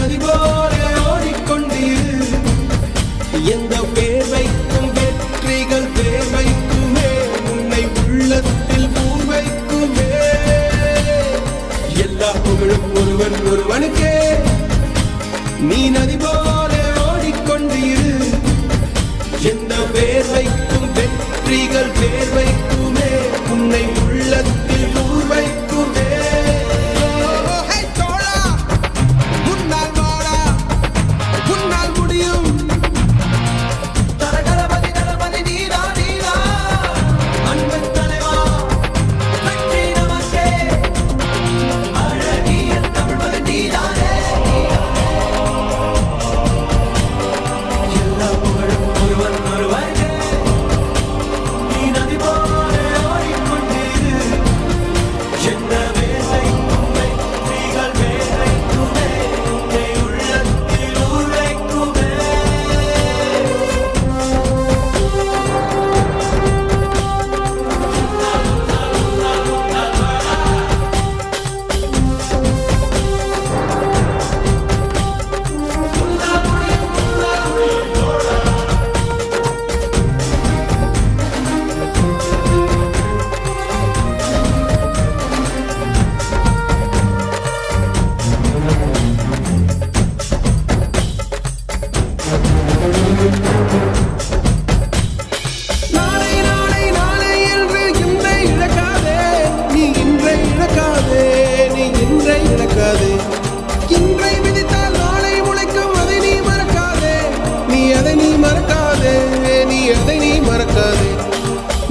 நதி போல ஓடிக்கொண்டீர். எந்த வேர்வைக்கும் வெற்றிகள் வேர்வைக்குமே, உன்னை உள்ளத்தில் பூர்வைக்குமே. எல்லா புகழும் ஒருவன் ஒருவனுக்கே. நீ நதி போல ஓடிக்கொண்டீர். எந்த வேர்வைக்கும் வெற்றிகள் வேர்வைக்குமே, உன்னை உள்ளத்தில் பூர்வைக்குமே.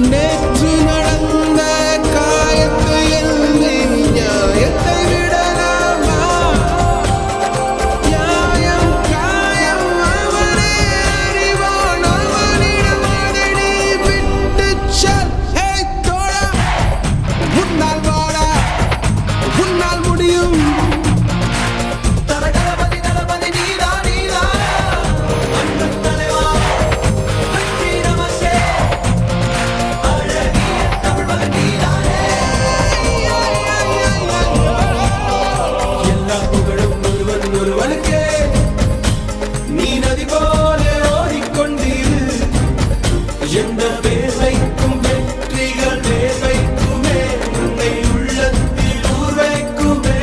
நேற்று நடந்த காயத்தை எழுதி நியாயத்தை விடலாமா? நியாயம் காயம் அவனே அறிவான், அவனிடம் அதை நீ விட்டுச் செல். ஹே தோழா, உன்னால் வாடா, உன்னால் முடியும். நீ நதி போல ஓடிக்கொண்டீர். எந்த வேர்வைக்கும் வெற்றிகள் வேர்வைக்குமே, உன்னை உள்ளத்தில் ஊர்வைக்குமே.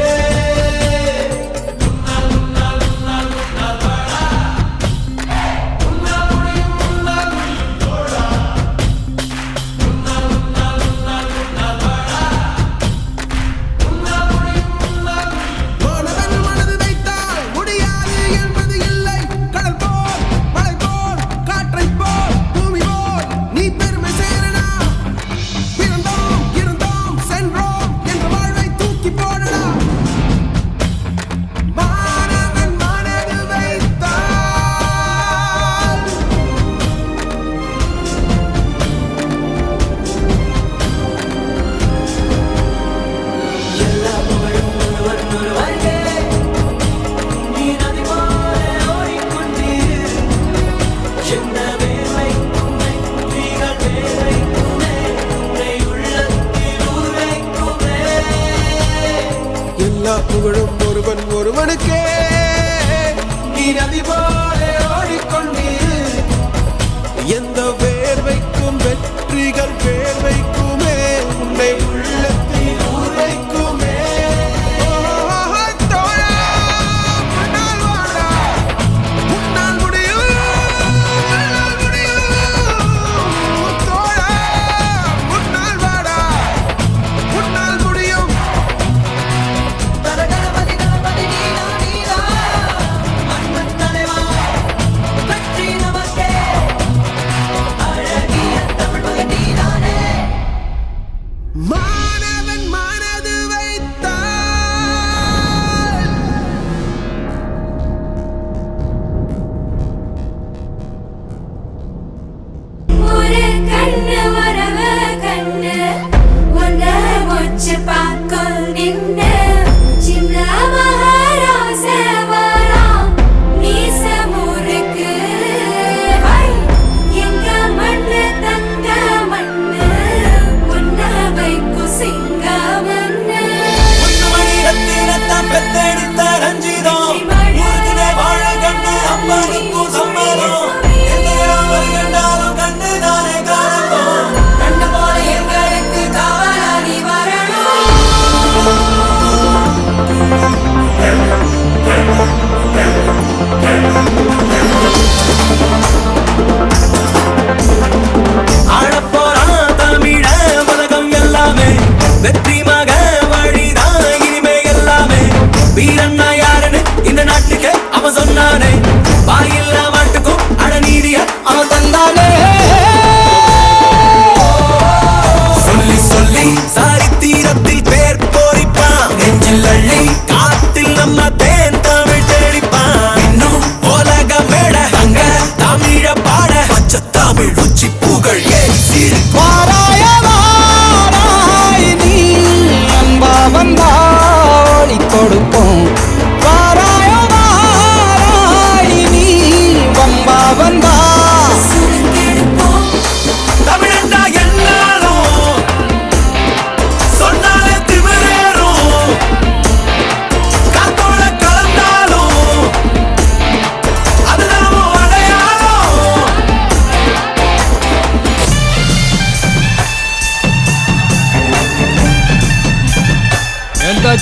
எல்லா புகழும் ஒருவன் ஒருவனுக்கே. நீ நதி போல ஓடிக்கொண்டீர். எந்த வேர்வைக்கும் வெற்றிகள் வேர்வைக்குமே, உன்னை உள்ளத்தில் ஊர்வைக்குமே.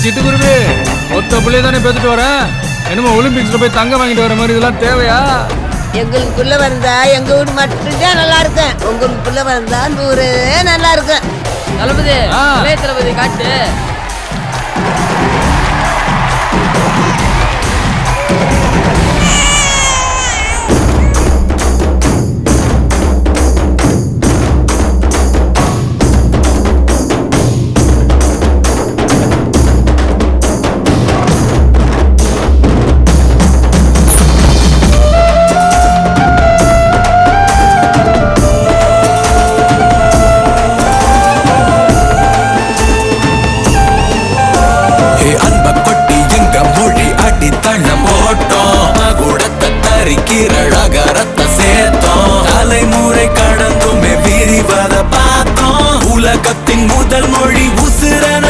சிட்டுக்குருவி ஒத்த பிள்ளைய தானே பேத்துட்டு வரேன். என்னமோ ஒலிம்பிக்ஸ்ல போய் தங்க வாங்கிட்டு வர மாதிரி இதெல்லாம் தேவையா? எங்களுக்குள்ள வந்தா எங்க வீடு மட்டும்தான் நல்லா இருக்கும். உங்களுக்குள்ள வந்தா நூறு நல்லா இருக்கும். தளபதி தளபதி காட்டு. தலைமுறை கடந்துமே விரிவத பார்த்தோம். உலகத்தின் முதல் மொழி உசிரன